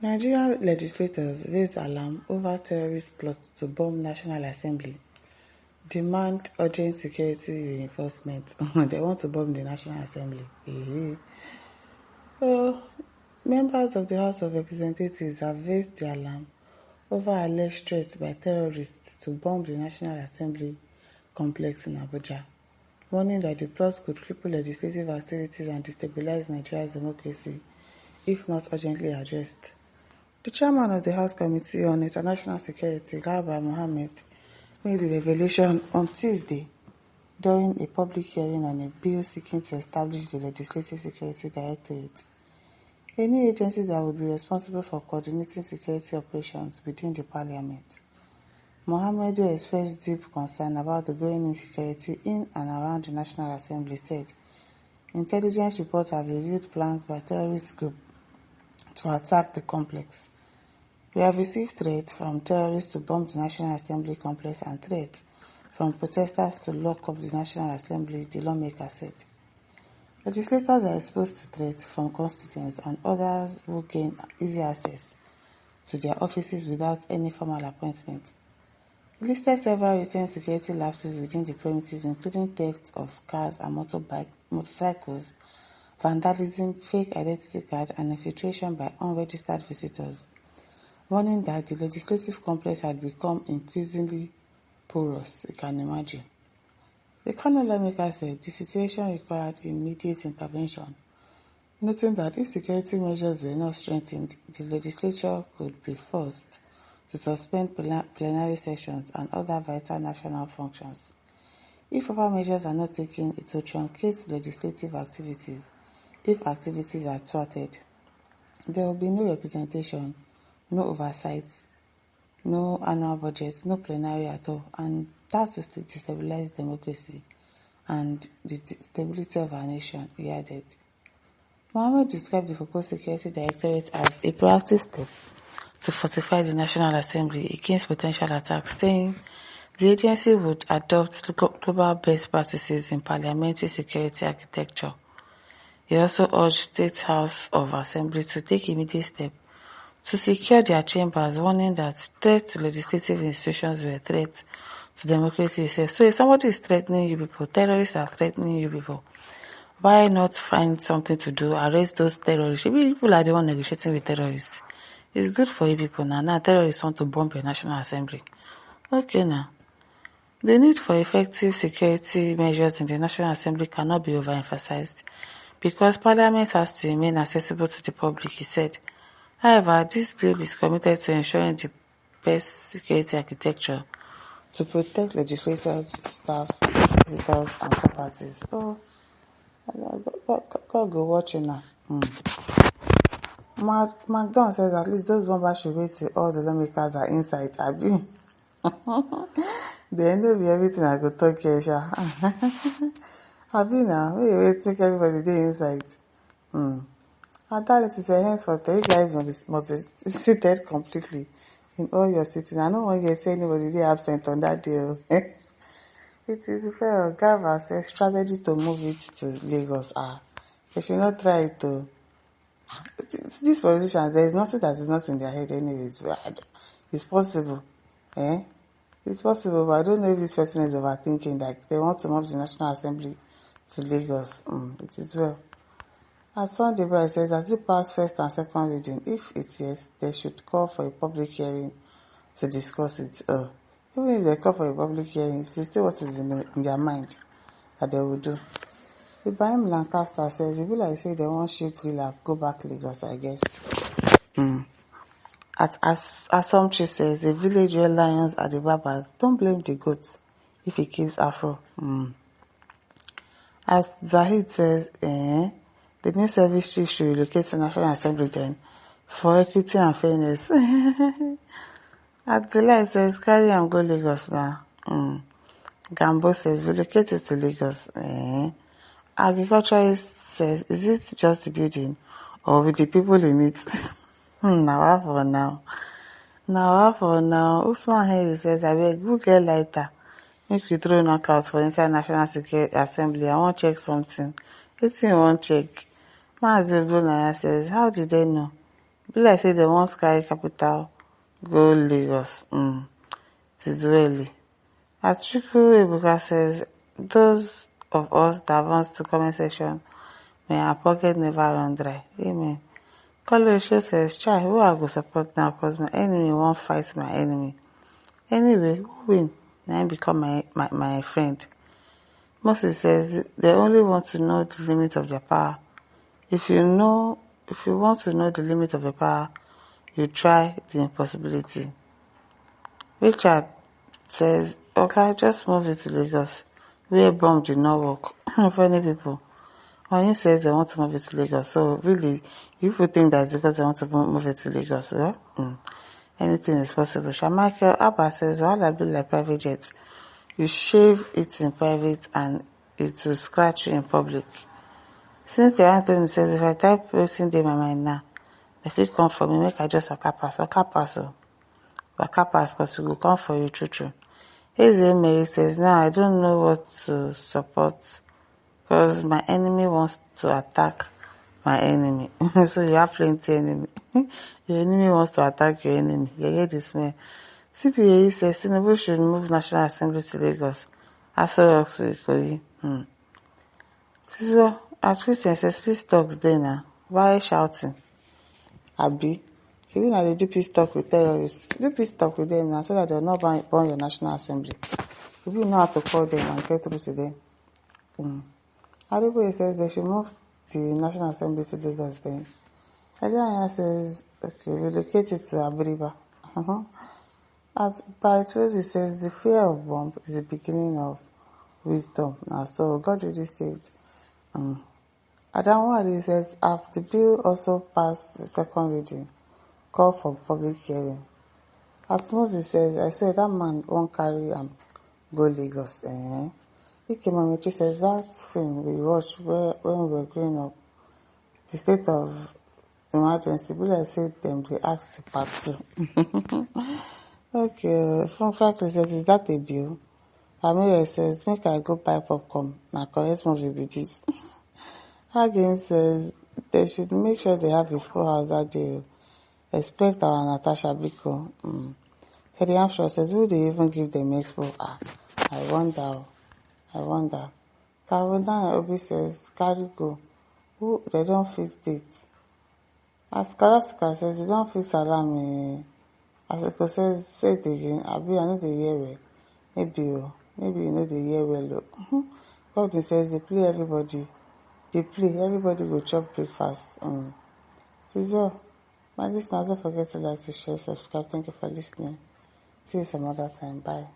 Nigerian legislators raise alarm over terrorist plot to bomb National Assembly. Demand urgent security reinforcement. They want to bomb the National Assembly. So, members of the House of Representatives have raised the alarm over alleged threats by terrorists to bomb the National Assembly complex in Abuja, warning that the plot could cripple legislative activities and destabilize Nigeria's democracy if not urgently addressed. The chairman of the House Committee on International Security, TERR0R1STS, made the revelation on Tuesday during a public hearing on a bill seeking to establish the Legislative Security Directorate, a new agency that would be responsible for coordinating security operations within the parliament. Mohammed, who expressed deep concern about the growing insecurity in and around the National Assembly, said intelligence reports have revealed plans by terrorist groups to attack the complex. We have received threats from terrorists to bomb the National Assembly complex and threats from protesters to lock up the National Assembly, the lawmakers said. Legislators are exposed to threats from constituents and others who gain easy access to their offices without any formal appointment. He listed several recent security lapses within the premises, including theft of cars and motorcycles, vandalism, fake identity cards, and infiltration by unregistered visitors, warning that the legislative complex had become increasingly porous, you can imagine. The Kano lawmaker said the situation required immediate intervention, noting that if security measures were not strengthened, the legislature could be forced to suspend plenary sessions and other vital national functions. If proper measures are not taken, it will truncate legislative activities. If activities are thwarted, there will be no representation, no oversight, no annual budget, no plenary at all, and that will destabilize democracy and the stability of our nation, he added. Mohammed described the proposed security directorate as a proactive step to fortify the National Assembly against potential attacks, saying the agency would adopt global best practices in parliamentary security architecture. He also urged State House of Assembly to take immediate steps to secure their chambers, warning that threats to legislative institutions were threats to democracy itself. So if somebody is threatening you people, terrorists are threatening you people, why not find something to do, arrest those terrorists? People are the one negotiating with terrorists. It's good for you people now. Now terrorists want to bomb your National Assembly. Okay now. The need for effective security measures in the National Assembly cannot be overemphasized because Parliament has to remain accessible to the public, he said. However, this bill is committed to ensuring the best security architecture to protect legislators, staff, visitors, and properties. Oh, God go watch you now. McDonald says at least those bombers should wait till all the lawmakers are inside. Abi. They know be everything I go talk here, sha. Abi now, wait, make everybody dey inside. And that it is a henceforth, you guys must be seated completely in all your cities. I don't want you to say anybody dey absent on that day. It is fair. Garba says strategy to move it to Lagos. They should not try it to. These politicians, there is nothing that is not in their head anyways. It's possible. It's possible, but I don't know if this person is overthinking, like they want to move the National Assembly to Lagos. It is well. As Sunday Bright says, as it passed first and second reading, if it's yes, they should call for a public hearing to discuss it. Even if they call for a public hearing, it's still what is in their mind that they will do. B0MB Lancaster says, it be like say they want shoot Villa, go back Lagos, I guess. As Somchi says, the village where lions are the barbers, don't blame the goats if he keeps afro. As Zahid says, the new service chief should relocate to National Assembly then for equity and fairness. Abdullah says, carry and go Lagos now. Gambo says, relocate it to Lagos. Agriculturist says, is it just the building or with the people in it? Now for now. Usman Henry says, I beg, who get lighter? Make we throw knockouts for inside National Security Assembly. I want to check something. It's in one check. Maazio Naya says, how did they know? Be like say they wan carry capital go Lagos. It is well. Atiku Ebuka says, those of us that wants to comment section, may our pocket never run dry. Amen. Kolosho says, Chai, who I go support now cause my enemy won't fight my enemy. Anyway, who win? Now I become my friend. Moses says, they only want to know the limit of their power. If you want to know the limit of your power, you try the impossibility. Richard says, okay, just move it to Lagos, where bomb did not work. Funny people. Only says they want to move it to Lagos. So really, you people think that because they want to move it to Lagos, well, anything is possible. Michael Abba says, well, I be like private jets. You shave it in private and it will scratch you in public. Since the Anthony says, if I type everything in my mind now, if it come for me, make I just waka pass, because we will come for you, true. Eze Mary says, now I don't know what to support because my enemy wants to attack my enemy. So you have plenty enemy. Your enemy wants to attack your enemy. You hear this man? CPAE says, Tinubu should move National Assembly to Lagos. Aso to Ikoyi. Well, at Christian says, peace talks there now. Why shouting? Abi? Even now they do peace talk with terrorists. Do peace talk with them now so that they'll not burn your National Assembly. If you know how to call them and get through to them. Ariboye says they should move the National Assembly to Lagos then. Elianya says, okay, relocate it to Abiriba. As by Trozi says, the fear of bomb is the beginning of wisdom. Now, so God really saved. Adamwari says, after the bill also passed the second reading, call for public hearing. Atmosi says, I swear that man won't carry go Lagos. Ikemomechi says, that film we watched when we were growing up, the state of emergency, but I said them, they asked the part 2. Okay, from Franklin says, is that a bill? Amira says, make I go buy popcorn. Now correct movie with this. Hagen says, they should make sure they have a full house that day. Expect our Natasha Biko. Teddy Armstrong says, who do you even give them expo? I wonder. Carolina Obi says, carry go. Who, they don't fix dates. As Karasika says, you don't fix alarm. Asiko says, say it again. Abi, I know the hear well. Maybe you know the hear well. Gordon says, everybody will chop breakfast. As well. My listeners, don't forget to like, to share, subscribe. Thank you for listening. See you some other time. Bye.